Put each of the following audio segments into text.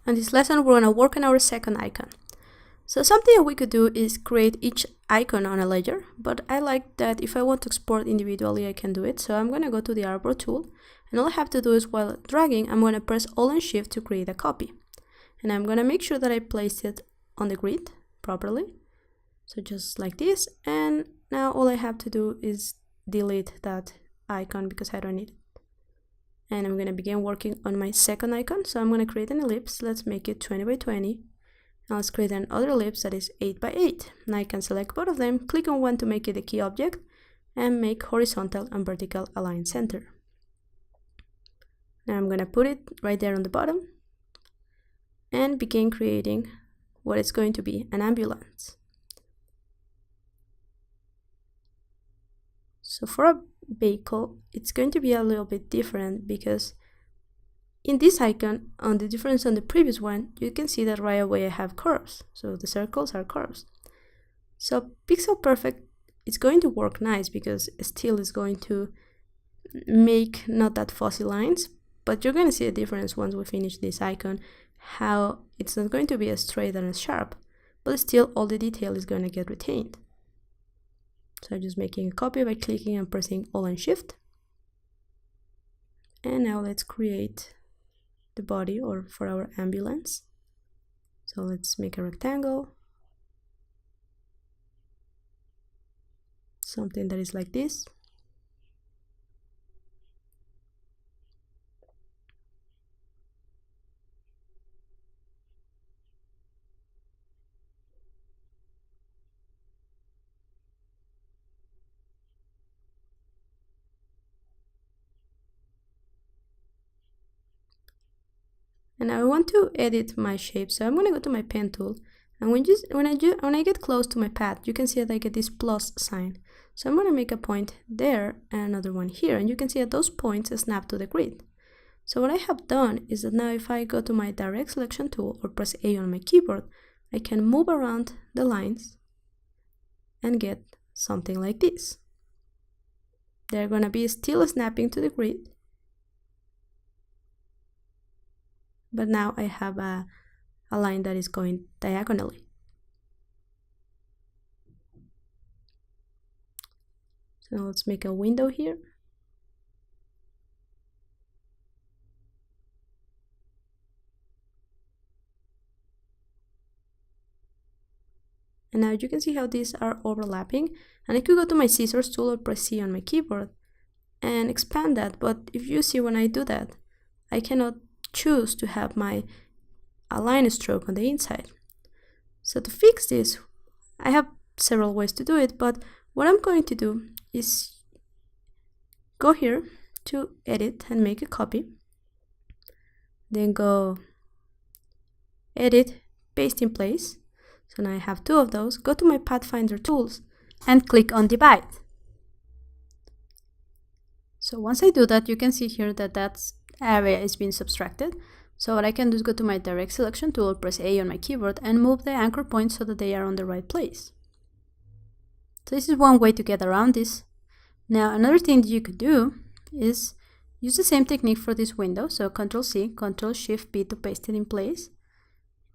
On this lesson, we're going to work on our second icon. So something that we could do is create each icon on a layer, but I like that if I want to export individually, I can do it. So I'm going to go to the artboard tool, and all I have to do is while dragging, I'm going to press Alt and Shift to create a copy. And I'm going to make sure that I place it on the grid properly. So just like this, and now all I have to do is delete that icon because I don't need it. And I'm going to begin working on my second icon. So I'm going to create an ellipse. Let's make it 20 by 20. Now let's create another ellipse that is 8 by 8. Now I can select both of them, click on one to make it a key object, and make horizontal and vertical align center. Now I'm going to put it right there on the bottom and begin creating what is going to be an ambulance. So for a vehicle, it's going to be a little bit different because in this icon, on the difference on the previous one, you can see that right away I have curves. So the circles are curves. So Pixel Perfect is going to work nice because still is going to make not that fuzzy lines, but you're going to see a difference once we finish this icon, how it's not going to be as straight and as sharp, but still all the detail is going to get retained. So I'm just making a copy by clicking and pressing Alt and Shift. And now let's create the body or for our ambulance. So let's make a rectangle. Something that is like this. And I want to edit my shape, so I'm going to go to my pen tool, and when I get close to my path, you can see that I get this plus sign. So I'm going to make a point there and another one here, and you can see that those points snap to the grid. So what I have done is that now if I go to my direct selection tool or press A on my keyboard, I can move around the lines and get something like this. They're going to be still snapping to the grid, but now I have a line that is going diagonally. So let's make a window here. And now you can see how these are overlapping. And I could go to my scissors tool or press C on my keyboard and expand that. But if you see when I do that, I cannot choose to have my align stroke on the inside. So to fix this, I have several ways to do it, but what I'm going to do is go here to edit and make a copy, then go edit, paste in place. So now I have two of those. Go to my Pathfinder tools and click on divide. So once I do that, you can see here that that's area is being subtracted. So what I can do is go to my direct selection tool, press A on my keyboard, and move the anchor points so that they are on the right place. So this is one way to get around this. Now another thing that you could do is use the same technique for this window. So Ctrl C, Ctrl Shift B to paste it in place.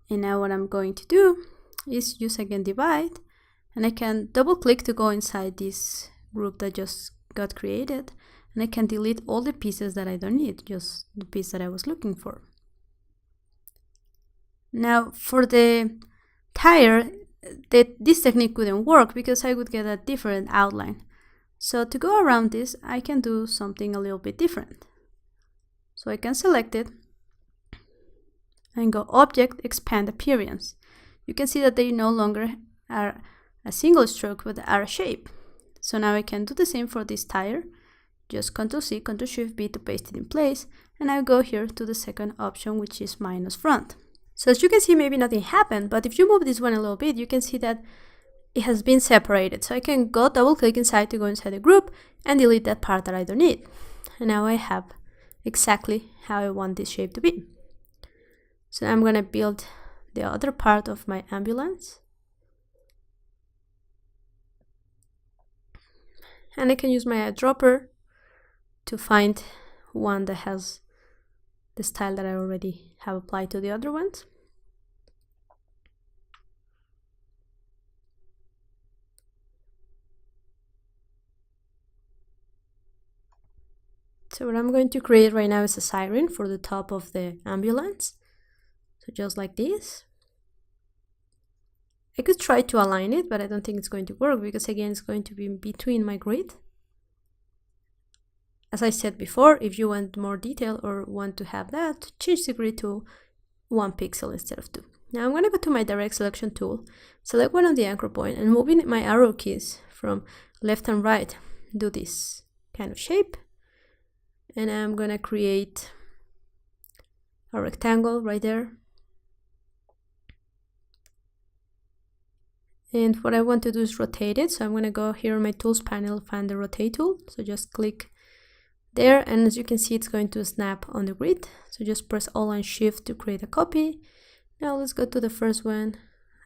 And now what I'm going to do is use again divide, and I can double click to go inside this group that just got created. And I can delete all the pieces that I don't need, just the piece that I was looking for. Now for the tire, this technique wouldn't work because I would get a different outline. So to go around this, I can do something a little bit different. So I can select it and go Object, Expand Appearance. You can see that they no longer are a single stroke, but are a shape. So now I can do the same for this tire. Just Ctrl C, Ctrl Shift B to paste it in place, and I'll go here to the second option, which is minus front. So as you can see, maybe nothing happened, but if you move this one a little bit, you can see that it has been separated. So I can go double click inside to go inside the group and delete that part that I don't need. And now I have exactly how I want this shape to be. So I'm going to build the other part of my ambulance. And I can use my eyedropper to find one that has the style that I already have applied to the other ones. So what I'm going to create right now is a siren for the top of the ambulance. So just like this. I could try to align it, but I don't think it's going to work because again, it's going to be between my grid. As I said before, if you want more detail or want to have that, change the grid to 1 pixel instead of 2. Now I'm going to go to my direct selection tool, select one of the anchor point, and moving my arrow keys from left and right, do this kind of shape. And I'm going to create a rectangle right there. And what I want to do is rotate it. So I'm going to go here on my tools panel, find the rotate tool. So just click there, and as you can see, it's going to snap on the grid. So just press Alt and Shift to create a copy. Now let's go to the first one.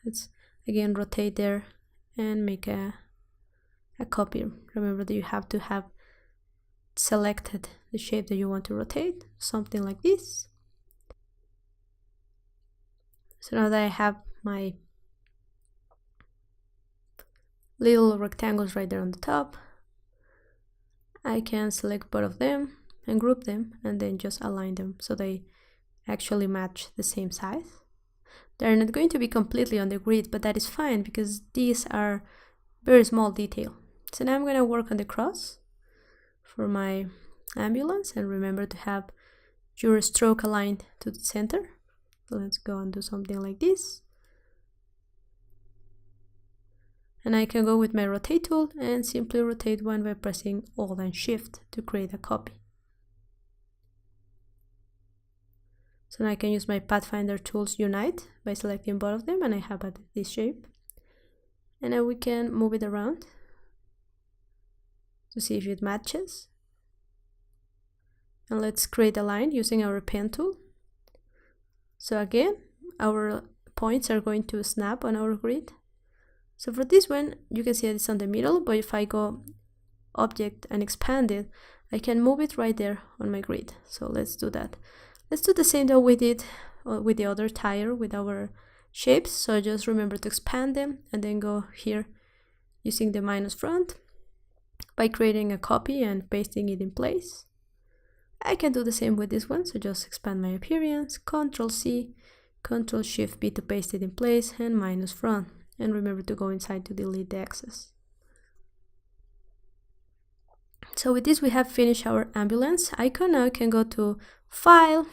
Let's again rotate there and make a copy. Remember that you have to have selected the shape that you want to rotate, something like this. So now that I have my little rectangles right there on the top, I can select both of them and group them and then just align them so they actually match the same size. They're not going to be completely on the grid, but that is fine because these are very small detail. So now I'm going to work on the cross for my ambulance, and remember to have your stroke aligned to the center. So let's go and do something like this. And I can go with my rotate tool and simply rotate one by pressing Alt and Shift to create a copy. So now I can use my Pathfinder tools Unite by selecting both of them, and I have this shape. And now we can move it around to see if it matches. And let's create a line using our pen tool. So again, our points are going to snap on our grid. So for this one, you can see that it's on the middle, but if I go Object and expand it, I can move it right there on my grid. So let's do that. Let's do the same that we did with the other tire with our shapes. So just remember to expand them and then go here using the minus front by creating a copy and pasting it in place. I can do the same with this one. So just expand my appearance, Ctrl C, Ctrl Shift B to paste it in place, and minus front. And remember to go inside to delete the excess. So with this, we have finished our ambulance icon. Now I can go to File,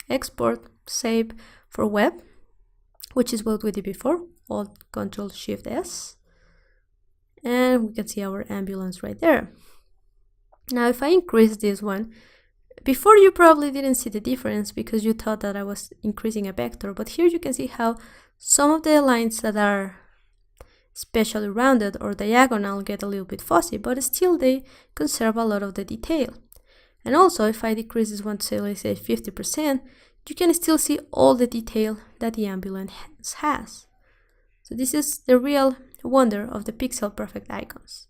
Export, Save for Web, which is what we did before. Alt Ctrl Shift S. And we can see our ambulance right there. Now if I increase this one, before you probably didn't see the difference because you thought that I was increasing a vector, but here you can see how some of the lines that are especially rounded or diagonal get a little bit fuzzy, but still they conserve a lot of the detail. And also if I decrease this one to say, let's say 50%, you can still see all the detail that the ambulance has. So this is the real wonder of the pixel perfect icons.